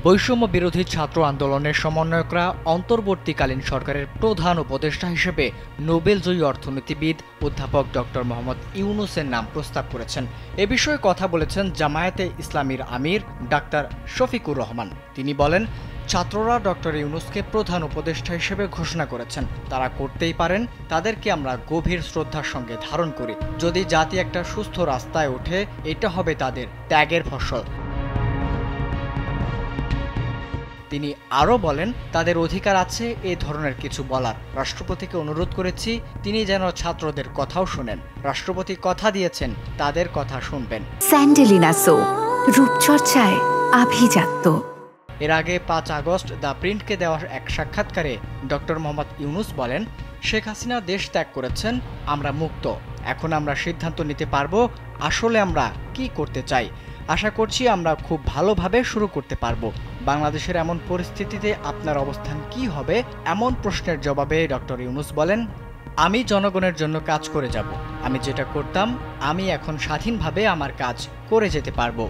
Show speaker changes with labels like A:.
A: বৈষম্য বিরোধী ছাত্র আন্দোলনের সমন্বয়করা অন্তর্বর্তীকালীন সরকারের প্রধান উপদেষ্টা হিসেবে নোবেলজয়ী অর্থনীতিবিদ অধ্যাপক ডক্টর মোহাম্মদ ইউনূসের নাম প্রস্তাব করেছেন। এ বিষয়ে কথা বলেছেন জামায়াতে ইসলামীর আমির ডাক্তার শফিকুর রহমান। তিনি বলেন, ছাত্ররা ডক্টর ইউনূসকে প্রধান উপদেষ্টা হিসেবে ঘোষণা করেছেন, তারা করতেই পারেন, তাদেরকে আমরা গভীর শ্রদ্ধার সঙ্গে ধারণ করি। যদি জাতি একটা সুস্থ রাস্তায় ওঠে, এটা হবে তাদের ত্যাগের ফসল। তিনি আরও বলেন, তাদের অধিকার আছে এ ধরনের কিছু বলার। রাষ্ট্রপতিকে অনুরোধ করেছি তিনি যেন ছাত্রদের কথাও শোনেন। রাষ্ট্রপতি কথা দিয়েছেন তাদের কথা শুনবেন।
B: স্যান্ডেলিনা সো, রূপচর্চায় আভিজাত্য।
A: এর আগে 5 আগস্ট দ্য প্রিন্টকে দেওয়া এক সাক্ষাৎকারে ডক্টর মোহাম্মদ ইউনূস বলেন, শেখ হাসিনা দেশ ত্যাগ করেছেন, আমরা মুক্ত। এখন আমরা সিদ্ধান্ত নিতে পারবো আসলে আমরা কি করতে চাই। আশা করছি আমরা খুব ভালোভাবে শুরু করতে পারবো। বাংলাদেশের এমন পরিস্থিতিতে আপনার অবস্থান কি হবে, এমন প্রশ্নের জবাবে ডক্টর ইউনূস বলেন, আমি জনগণের জন্য কাজ করে যাব। আমি যেটা করতাম আমি এখন স্বাধীনভাবে আমার কাজ করে যেতে পারবো।